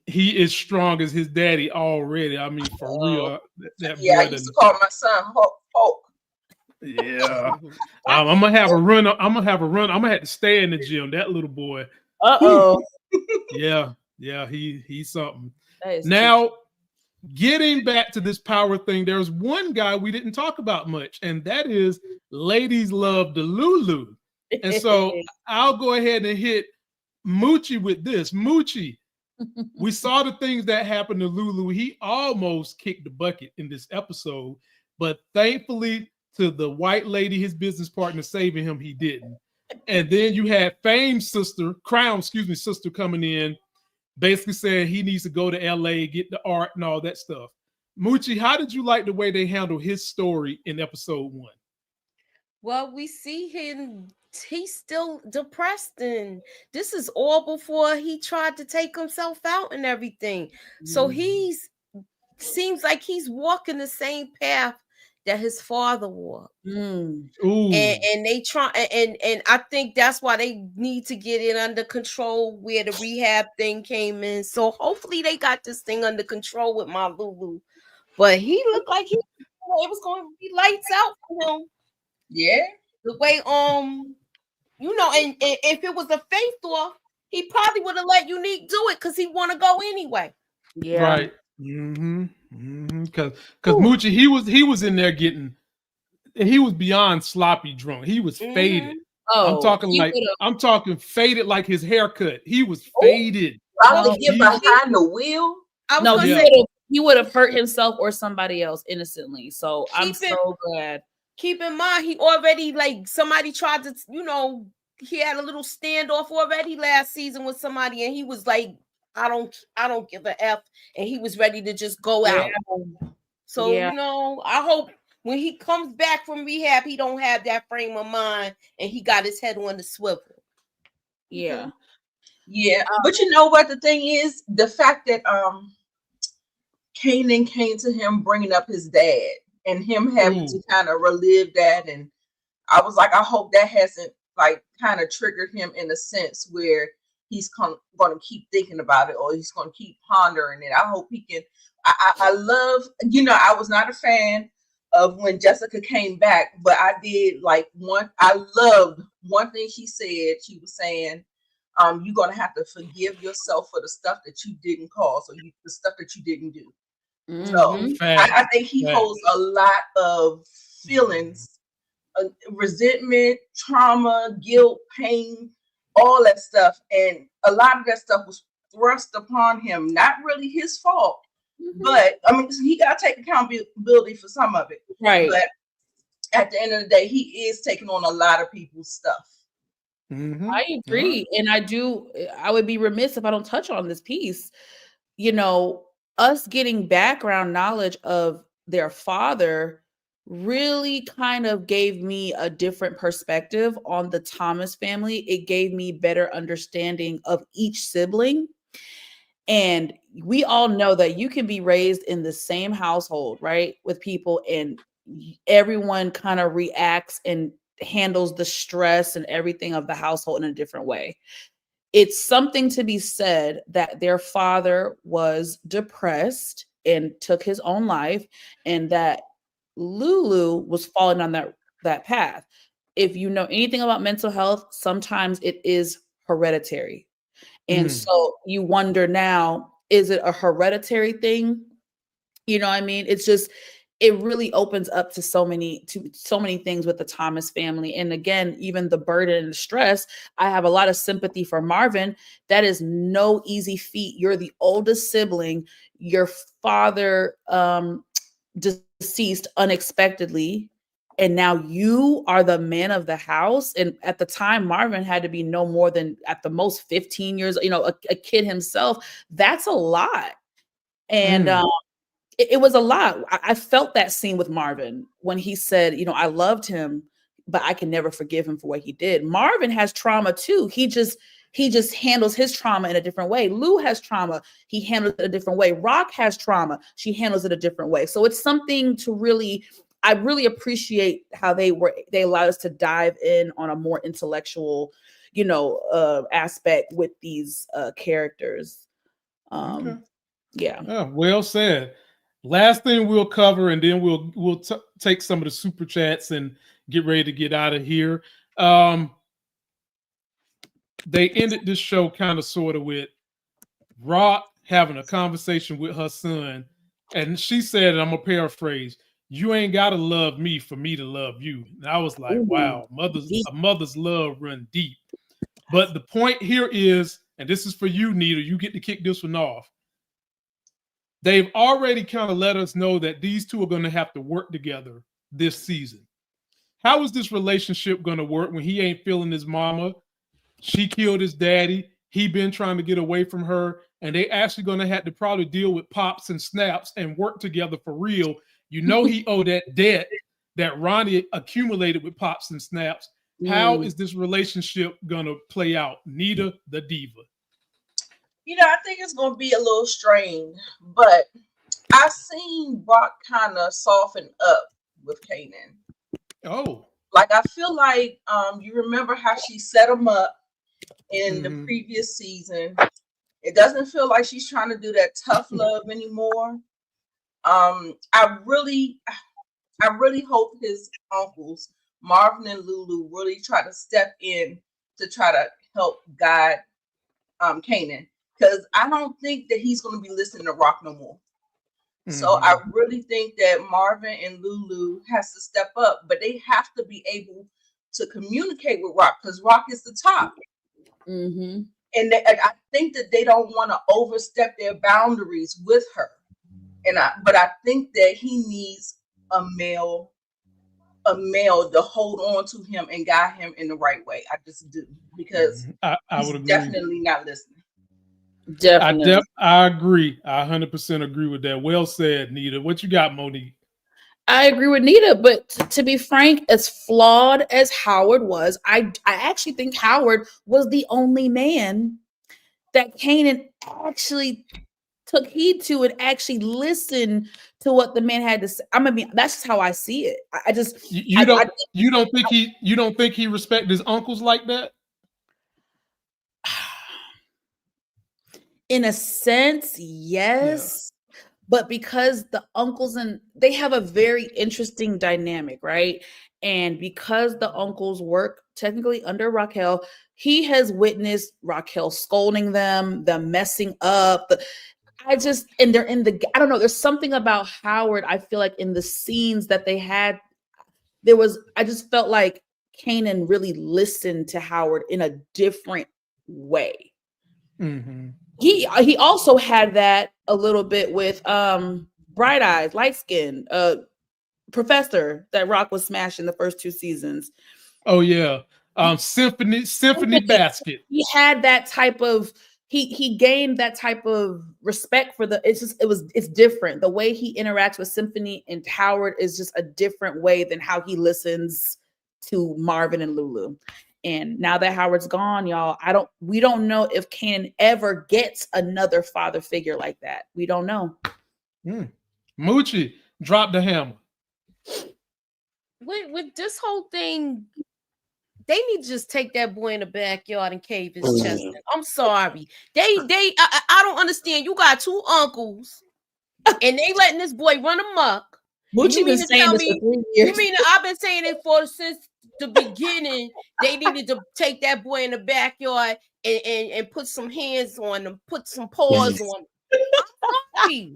is strong as his daddy already. I mean, for real. I used to call my son Hulk. Yeah. I'm gonna have a run. I'm gonna have to stay in the gym. That little boy. Yeah, he's something. Now, getting back to this power thing, there's one guy we didn't talk about much, and that is ladies love the Lulu. And so I'll go ahead and hit Moochie with this. Moochie, we saw the things that happened to Lulu. He almost kicked the bucket in this episode, but thankfully, to the white lady, his business partner, saving him, he didn't. And then you had Fame's sister, Crown's sister coming in, basically saying he needs to go to LA, get the art and all that stuff. Moochie, how did you like the way they handled his story in episode 1? Well, we see him, he's still depressed, and this is all before he tried to take himself out and everything. So seems like he's walking the same path that his father walked. And they try, and I think that's why they need to get it under control, where the rehab thing came in. So hopefully they got this thing under control with my Lulu. But he looked like it was going to be lights out for him. Yeah. The way and if it was a faith off, he probably would have let Unique do it because he want to go anyway. Yeah. Right. Because Moochie, he was in there getting he was beyond sloppy drunk. He was faded. I'm Oh, talking he like would've- I'm talking faded like his haircut. He was Oh. faded. About to No, get he- behind the wheel. I was no, gonna Yeah. say, he would have hurt himself or somebody else innocently. So I'm Keep it- so glad. keep in mind, he already, like, somebody tried to, he had a little standoff already last season with somebody, and he was like, I don't give a F, and he was ready to just go out. So, Yeah. I hope when he comes back from rehab, he don't have that frame of mind and he got his head on the swivel. Yeah. Yeah, but you know what the thing is? The fact that Kanan came to him bringing up his dad and him having to kind of relive that, and I was like, I hope that hasn't like kind of triggered him in a sense where he's going to keep thinking about it, or he's going to keep pondering it. I hope he can. I love, I was not a fan of when Jessica came back, but I did like I loved one thing she said. She was saying, you're going to have to forgive yourself for the stuff that you didn't cause, or the stuff that you didn't do. So I think he holds a lot of feelings, resentment, trauma, guilt, pain, all that stuff. And a lot of that stuff was thrust upon him. Not really his fault, but I mean, he got to take accountability for some of it. Right. But at the end of the day, he is taking on a lot of people's stuff. I agree. And I would be remiss if I don't touch on this piece. Us getting background knowledge of their father really kind of gave me a different perspective on the Thomas family. It gave me better understanding of each sibling. And we all know that you can be raised in the same household, right, with people, and everyone kind of reacts and handles the stress and everything of the household in a different way. It's something to be said that their father was depressed and took his own life, and that Lulu was falling on that path. If you know anything about mental health, sometimes it is hereditary. And so you wonder now, is it a hereditary thing? You know what I mean? It's just, it really opens up to so many things with the Thomas family. And again, even the burden and the stress, I have a lot of sympathy for Marvin. That is no easy feat. You're the oldest sibling. Your father deceased unexpectedly, and now you are the man of the house. And at the time, Marvin had to be no more than at the most 15 years, a kid himself. That's a lot. And it was a lot. I felt that scene with Marvin when he said, I loved him, but I can never forgive him for what he did. Marvin has trauma too. He just handles his trauma in a different way. Lou has trauma. He handles it a different way. Rock has trauma. She handles it a different way. So it's something I really appreciate how they allowed us to dive in on a more intellectual, aspect with these characters. Yeah. Oh, well said. Last thing we'll cover, and then we'll take some of the super chats and get ready to get out of here. They ended this show kind of sort of with Rock having a conversation with her son, and she said, and I'm gonna paraphrase, "You ain't gotta love me for me to love you." And I was like, wow, a mother's love run deep. But the point here is, and this is for you, Nita, you get to kick this one off. They've already kind of let us know that these two are going to have to work together this season. How is this relationship going to work when he ain't feeling his mama? She killed his daddy. He been trying to get away from her, and they actually going to have to probably deal with pops and snaps and work together for real. He owed that debt that Ronnie accumulated with pops and snaps. How is this relationship going to play out? Nita, the diva. I think it's going to be a little strained, but I've seen Rock kind of soften up with Kanan. Oh. Like, I feel like you remember how she set him up in the previous season. It doesn't feel like she's trying to do that tough love anymore. I really hope his uncles, Marvin and Lulu, really try to step in to try to help guide Kanan. Because I don't think that he's going to be listening to Rock no more. So I really think that Marvin and Lulu has to step up, but they have to be able to communicate with Rock because Rock is the top. And I think that they don't want to overstep their boundaries with her. But I think that he needs a male to hold on to him and guide him in the right way. I just do, because I would agree. Definitely not listening. Definitely. I agree. I 100% agree with that. Well said, Nita. What you got, Monique? I agree with Nita, but to be frank, as flawed as Howard was, I actually think Howard was the only man that Kanan actually took heed to and actually listened to what the man had to say. I mean, that's just how I see it. I just you don't think he respect his uncles like that? In a sense, yes. Yeah. But because the uncles they have a very interesting dynamic, right? And because the uncles work technically under Raquel, he has witnessed Raquel scolding them messing up. And they're in I don't know, there's something about Howard, I feel like in the scenes that they had, I just felt like Kanan really listened to Howard in a different way. He also had that a little bit with Bright Eyes, light skin, professor that Rock was smashing the first 2 seasons. Oh yeah. Symphony Basket. He had that type of he gained that type of respect for it's different. The way he interacts with Symphony and Howard is just a different way than how he listens to Marvin and Lulu. And now that Howard's gone, y'all, we don't know if Kanan ever gets another father figure like that. We don't know. Moochie, drop the hammer. With this whole thing, they need to just take that boy in the backyard and cave his chest in. I'm sorry. I don't understand. You got 2 uncles, and they letting this boy run amok. Moochie been saying this for 3 years. You mean I've been saying it since the beginning? They needed to take that boy in the backyard and put some hands on him, put some paws on him. I'm sorry.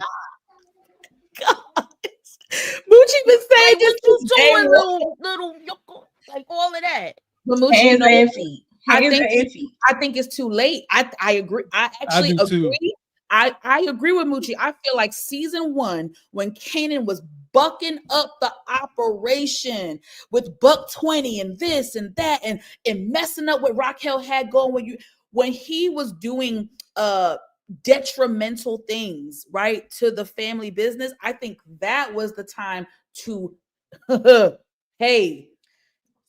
Moochie been saying this was doing little like all of that. But Moochie, hands and feet. I think it's too late. I agree. I actually agree. Too. I agree with Moochie. I feel like season 1, when Kanan was bucking up the operation with Buck 20 and this and that and messing up what Raquel had going, when he was doing detrimental things, right, to the family business, I think that was the time to hey,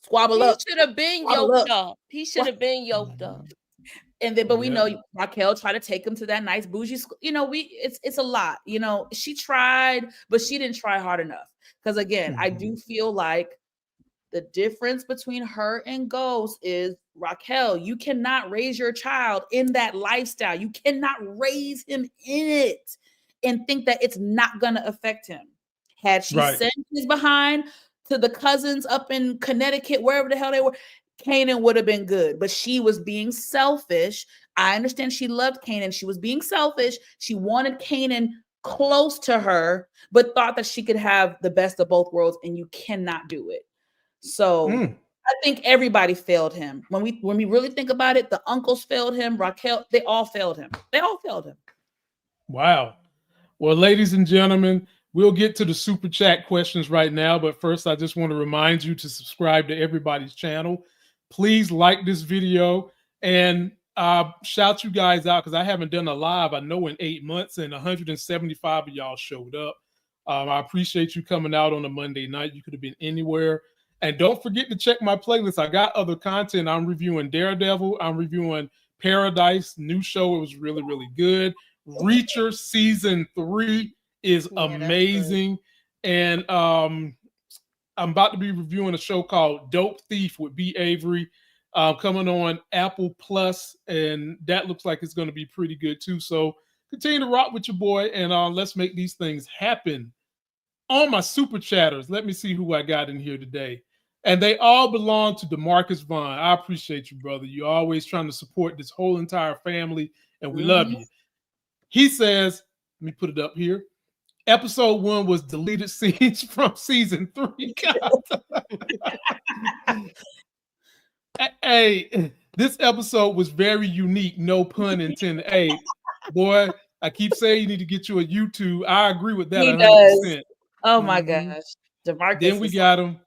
squabble up. He should have been yoked up. He should have been yoked up. And then, but we know Raquel tried to take him to that nice bougie school. It's a lot. She tried, but she didn't try hard enough. Because again, I do feel like the difference between her and Ghost is, Raquel, you cannot raise your child in that lifestyle. You cannot raise him in it and think that it's not going to affect him. Had she sent his behind to the cousins up in Connecticut, wherever the hell they were, Kanan would have been good, but she was being selfish. I understand she loved Kanan. She was being selfish. She wanted Kanan close to her, but thought that she could have the best of both worlds, and you cannot do it. So I think everybody failed him. When we really think about it, the uncles failed him. Raquel, they all failed him. Wow. Well, ladies and gentlemen, we'll get to the super chat questions right now, but first I just want to remind you to subscribe to everybody's channel. Please like this video and shout you guys out, because I haven't done a live, I know, in 8 months, and 175 of y'all showed up. I appreciate you coming out on a Monday night. You could have been anywhere. And don't forget to check my playlist. I got other content. I'm reviewing Daredevil. I'm reviewing Paradise, new show. It was really, really good. Reacher season 3 is amazing. And I'm about to be reviewing a show called Dope Thief with B. Avery, coming on Apple Plus, and that looks like it's going to be pretty good too. So continue to rock with your boy, and let's make these things happen. On my super chatters, let me see who I got in here today. And they all belong to DeMarcus Vaughn. I appreciate you, brother. You're always trying to support this whole entire family, and we love you. He says, let me put it up here. Episode 1 was deleted scenes from season 3. Hey, this episode was very unique. No pun intended. Hey, boy, I keep saying you need to get you a YouTube. I agree with that. He 100%. does. Oh my gosh. DeMarcus. Then we got him.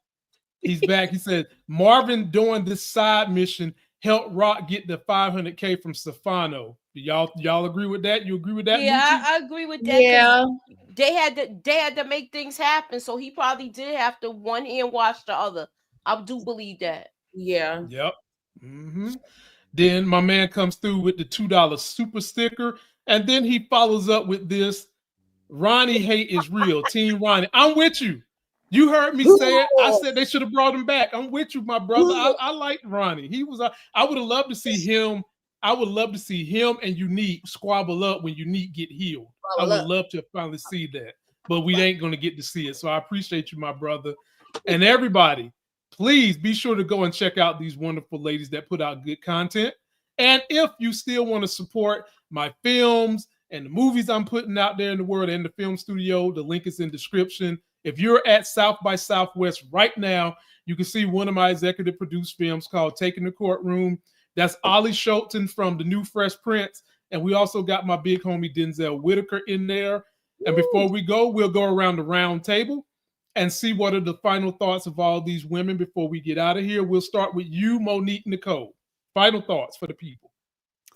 He's back. He said Marvin doing this side mission helped Rock get the $500K from Stefano. Do y'all agree with that? You agree with that? Yeah, Moochie? I agree with that. Yeah. They had to make things happen, so he probably did have to one hand wash the other. I do believe that. Yeah. Yep. Then my man comes through with the $2 super sticker, and then he follows up with this: Ronnie hate is real. Team Ronnie, I'm with you. You heard me say it. I said they should have brought him back. I'm with you, my brother. I like Ronnie. He was. I would have loved to see him. I would love to see him and Unique squabble up when Unique get healed. I would love to finally see that, but we ain't going to get to see it. So I appreciate you, my brother, and everybody. Please be sure to go and check out these wonderful ladies that put out good content. And if you still want to support my films and the movies I'm putting out there in the world and the film studio, the link is in the description. If you're at South by Southwest right now, you can see one of my executive produced films called Taking the Courtroom. That's Ollie Schulten from the new Fresh Prince. And we also got my big homie Denzel Whitaker in there. And before we go, we'll go around the round table and see what are the final thoughts of all these women before we get out of here. We'll start with you, Monique Nicole. Final thoughts for the people.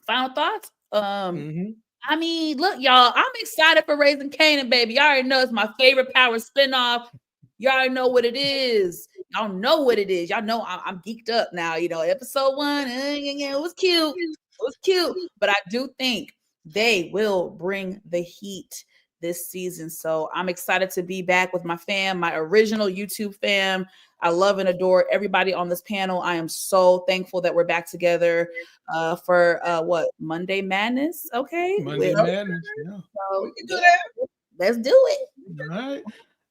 Final thoughts? I mean, look, y'all, I'm excited for Raising Kanan, baby. Y'all already know it's my favorite Power spinoff. Y'all already know what it is. Y'all know what it is. Y'all know I'm geeked up now. You know, episode 1, it was cute. It was cute. But I do think they will bring the heat this season. So I'm excited to be back with my fam, my original YouTube fam. I love and adore everybody on this panel. I am so thankful that we're back together for what, Monday Madness? Okay. Monday Madness. Yeah. So We can do that. let's do it. All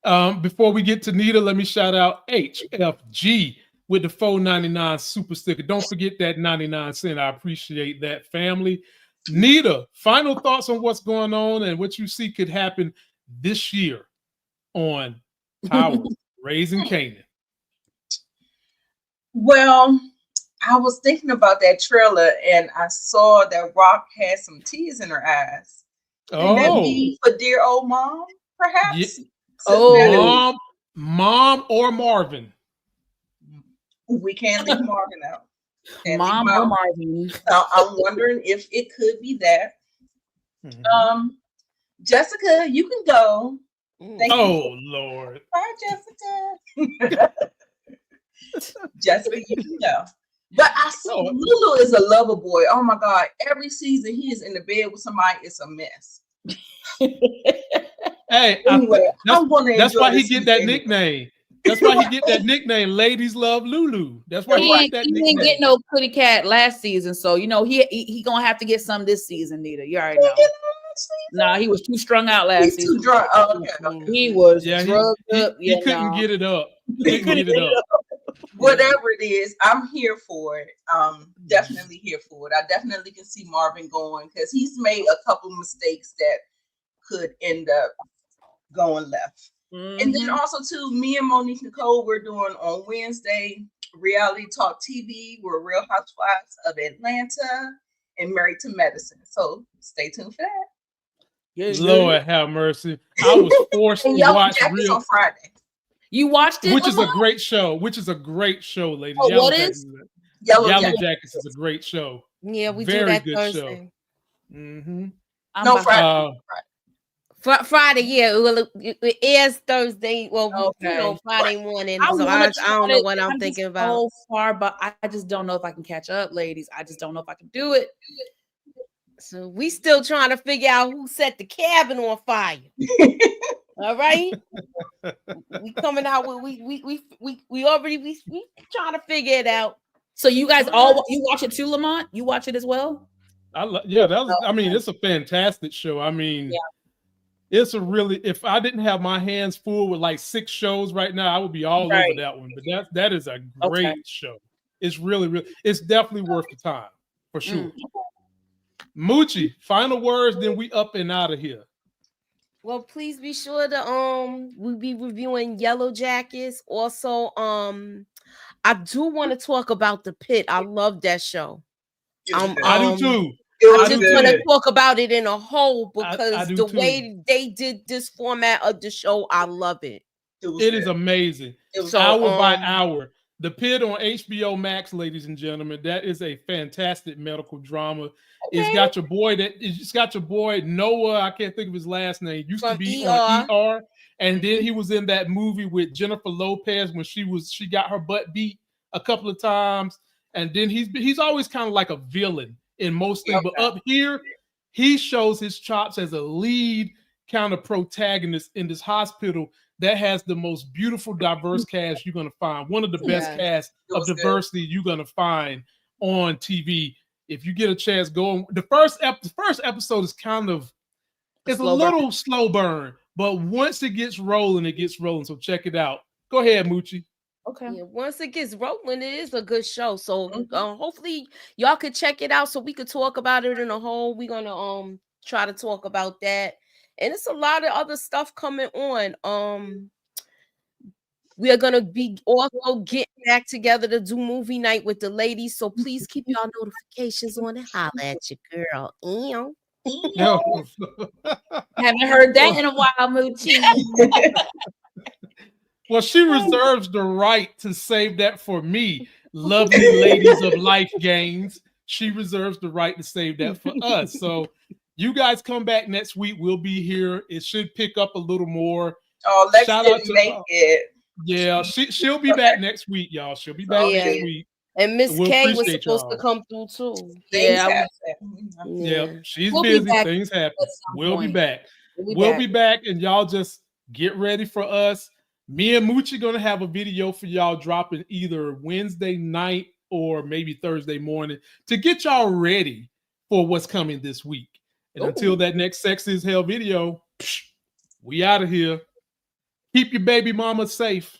right. Before we get to NITA, let me shout out HFG with the $4.99 super sticker. Don't forget that 99 cents. I appreciate that, family. NITA, final thoughts on what's going on and what you see could happen this year on Power Raising Kanan. Well, I was thinking about that trailer and I saw that Rock had some tears in her eyes. Can that be for dear old mom, perhaps? Yeah. Mom or Marvin. We can't leave Marvin out. Mom or Marvin. So I'm wondering if it could be that. Jessica, you can go. Thank you. Lord. Bye, Jessica. Jessica, you can go. But I see Lulu is a lover boy. Oh my God. Every season he is in the bed with somebody. It's a mess. Hey, anyway, that's why he get that nickname. That's why he get that nickname. Ladies love Lulu. That's why he didn't get no kitty cat last season, so you know he gonna have to get some this season. NITA, you already know. Nah, he was too strung out last season. Too drunk. Oh, okay. He was drugged up. He couldn't get it up. He couldn't get it up. Whatever it is, I'm here for it. Definitely here for it. I definitely can see Marvin going because he's made a couple mistakes that could end up going left. And then also too, me and Monique Nicole, we're doing on Wednesday Reality Talk TV. We're Real Housewives of Atlanta and Married to Medicine. So stay tuned for that. Lord have mercy. I was forced to watch Real on Friday. You watched it, which is a great show. Ladies. Oh, what is Yellow Jackets is a great show. Yeah, we Very do that good Thursday. Show. No, Friday. Friday, yeah, it airs Thursday. Well, you know, Friday morning. I don't know what I'm thinking about. So far, but I just don't know if I can catch up, ladies. I just don't know if I can do it. So we still trying to figure out who set the cabin on fire. All right, we coming out with we already trying to figure it out. So you guys you watch it too, Lamont? You watch it as well? I mean, it's a fantastic show. I mean. Yeah. It's a really, if I didn't have my hands full with like 6 shows right now, I would be all over that one. But that is a great show. It's really, it's definitely worth the time for sure. Moochie, final words, then we up and out of here. Well, please be sure to we'll be reviewing Yellow Jackets. Also, I do want to talk about The Pit. I love that show. I do too. I just want to talk about it in a whole because the way they did this format of the show, I love it. It is amazing. So, hour by hour. The Pit on HBO Max, ladies and gentlemen. That is a fantastic medical drama. Okay. It's got your boy Noah. I can't think of his last name. Used to be on ER, and then he was in that movie with Jennifer Lopez when she got her butt beat a couple of times. And then he's always kind of like a villain in most things. Okay. But up here, he shows his chops as a lead kind of protagonist in this hospital that has the most beautiful, diverse cast you're going to find. One of the best casts of diversity you're going to find on TV. If you get a chance, go on. The first episode is kind of, it's a little slow burn, but once it gets rolling, it gets rolling. So check it out. Go ahead, Moochie. Okay. Yeah, once it gets rolling, it is a good show. So hopefully y'all could check it out so we could talk about it in a whole. We're gonna try to talk about that. And it's a lot of other stuff coming on. We are gonna be also getting back together to do movie night with the ladies. So please keep y'all notifications on and holla at your girl. Haven't heard that in a while, Moochie. Well, she reserves the right to save that for me, lovely ladies of Life Games. She reserves the right to save that for us. So you guys come back next week. We'll be here. It should pick up a little more. Oh, Lex didn't make it. Yeah, she'll be back next week, y'all. She'll be back next week. And MS.KAY was supposed to come through too. She's busy. Things happen. We'll be back. We'll be back, and y'all just get ready for us. Me and Moochie gonna have a video for y'all dropping either Wednesday night or maybe Thursday morning to get y'all ready for what's coming this week. And until that next Sexy as Hell video, we out of here. Keep your baby mama safe.